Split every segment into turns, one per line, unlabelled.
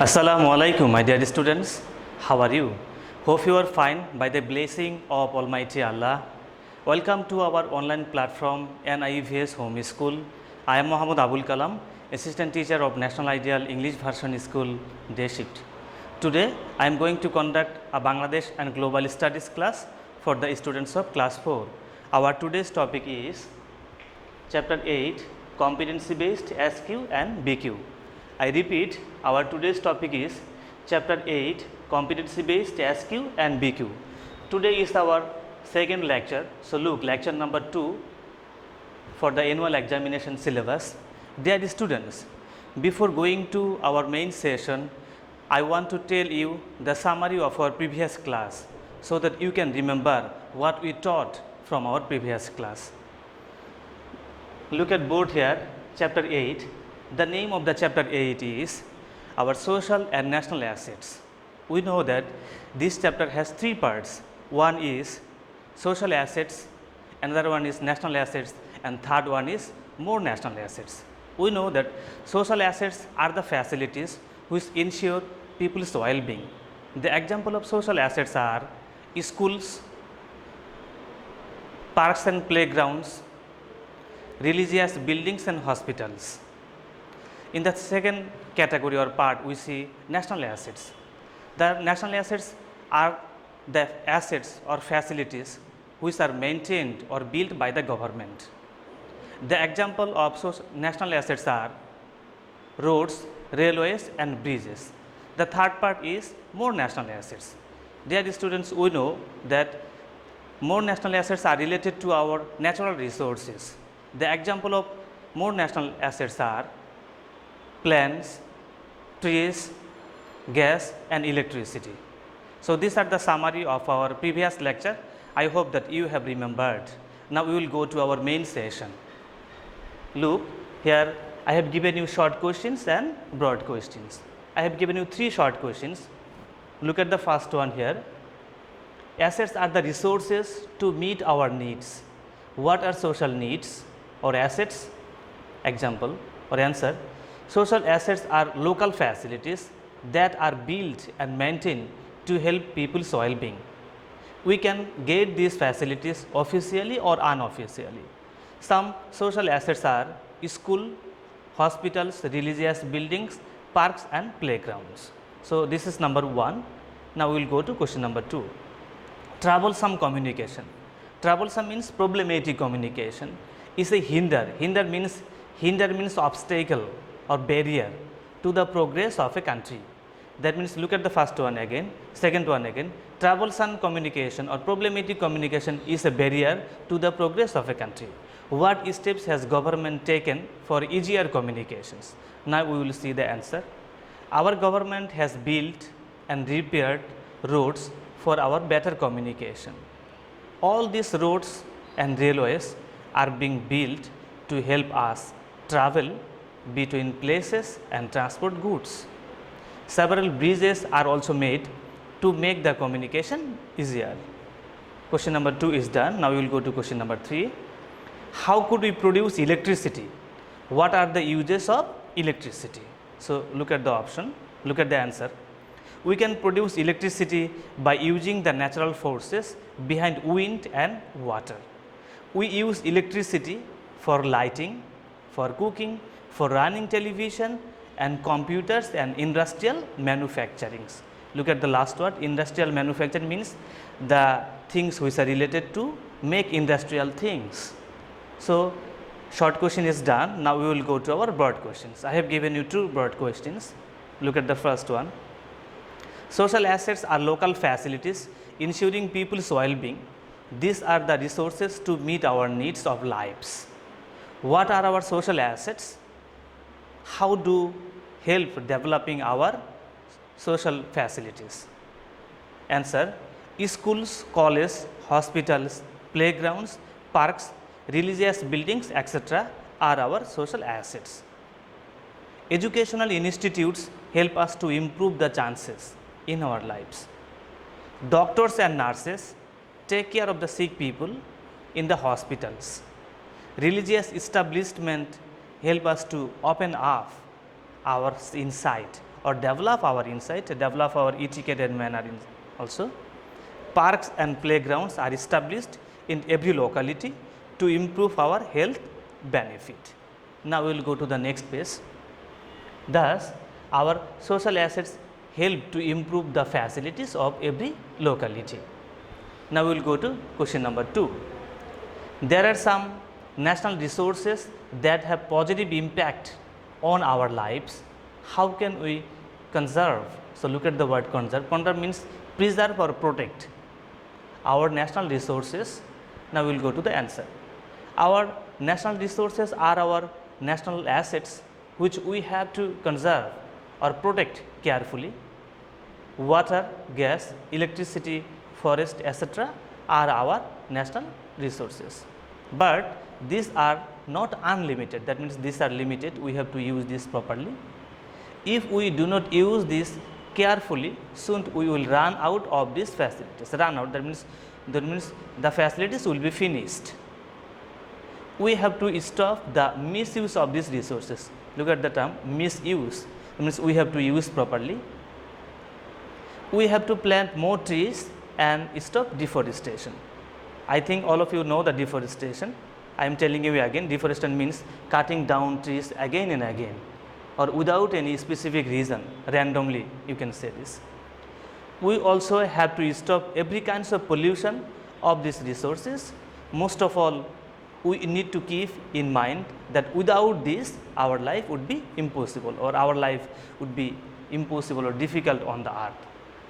Assalamu alaikum, my dear students. How are you? Hope you are fine by the blessing of Almighty Allah. Welcome to our online platform NIVS Home School. I am Muhammad Abul Kalam, Assistant Teacher of National Ideal English Version School, Day Shift. Today, I am going to conduct a Bangladesh and Global Studies class for the students of Class 4. Our today's topic is Chapter 8, Competency Based SQ and BQ. I repeat, our today's topic is Chapter 8, Competency Based SQ and BQ. Today is our second lecture. So, look, lecture number 2 for the annual examination syllabus. Dear students, before going to our main session, I want to tell you the summary of our previous class so that you can remember what we taught from our previous class. Look at board here, Chapter 8. The name of the Chapter 8 is our social and national assets. We know that this chapter has 3 parts. One is social assets, another one is national assets, and third one is more national assets. We know that social assets are the facilities which ensure people's well-being. The example of social assets are schools, parks and playgrounds, religious buildings and hospitals. In the second category or part, we see national assets. The national assets are the assets or facilities which are maintained or built by the government. The example of national assets are roads, railways and bridges. The third part is more national assets. Dear students, we know that more national assets are related to our natural resources. The example of more national assets are plants, trees, gas and electricity. So, these are the summary of our previous lecture. I hope that you have remembered. Now, we will go to our main session. Look, here I have given you short questions and broad questions. I have given you 3 short questions. Look at the first one here. Assets are the resources to meet our needs. What are social needs or assets? Example or answer. Social assets are local facilities that are built and maintained to help people's well-being. We can get these facilities officially or unofficially. Some social assets are school, hospitals, religious buildings, parks and playgrounds. So, this is number 1. Now, we will go to question number 2. Troublesome communication. Troublesome means problematic communication is a hinder. Hinder means obstacle or barrier to the progress of a country. That means, look at the first one again, second one again. Troublesome communication or problematic communication is a barrier to the progress of a country. What steps has government taken for easier communications? Now, we will see the answer. Our government has built and repaired roads for our better communication. All these roads and railways are being built to help us travel between places and transport goods. Several bridges are also made to make the communication easier. Question number 2 is done. Now, we will go to question number 3. How could we produce electricity? What are the uses of electricity? So, look at the option, look at the answer. We can produce electricity by using the natural forces behind wind and water. We use electricity for lighting, for cooking, for running television and computers and industrial manufacturing. Look at the last word, industrial manufacturing means the things which are related to make industrial things. So, short question is done. Now, we will go to our broad questions. I have given you 2 broad questions. Look at the first one. Social assets are local facilities ensuring people's well-being. These are the resources to meet our needs of lives. What are our social assets? How do help developing our social facilities? Answer. Schools, colleges, hospitals, playgrounds, parks, religious buildings, etc. are our social assets. Educational institutes help us to improve the chances in our lives. Doctors and nurses take care of the sick people in the hospitals. Religious establishment help us to open up our insight or develop our insight, develop our etiquette and manner also. Parks and playgrounds are established in every locality to improve our health benefit. Now, we will go to the next page. Thus, our social assets help to improve the facilities of every locality. Now, we will go to question number 2. There are some national resources that have positive impact on our lives. How can we conserve? So, look at the word conserve. Conserve means preserve or protect our national resources. Now, we will go to the answer. Our national resources are our national assets which we have to conserve or protect carefully. Water, gas, electricity, forest, etc. are our national resources. But these are not unlimited, that means these are limited, we have to use this properly. If we do not use this carefully, soon we will run out of these facilities. Run out, that means the facilities will be finished. We have to stop the misuse of these resources. Look at the term misuse, that means we have to use properly. We have to plant more trees and stop deforestation. I think all of you know the deforestation. I am telling you again, deforestation means cutting down trees again and again, or without any specific reason, randomly you can say this. We also have to stop every kinds of pollution of these resources. Most of all, we need to keep in mind that without this our life would be impossible, or our life would be impossible or difficult on the earth.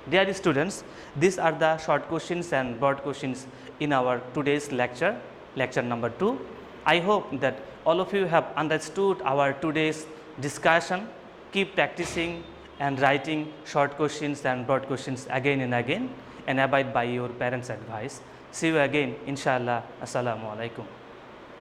Dear students, these are the short questions and broad questions in our today's lecture, lecture number 2. I hope that all of you have understood our today's discussion. Keep practicing and writing short questions and broad questions again and again, and abide by your parents' advice. See you again, inshallah. Assalamu alaikum.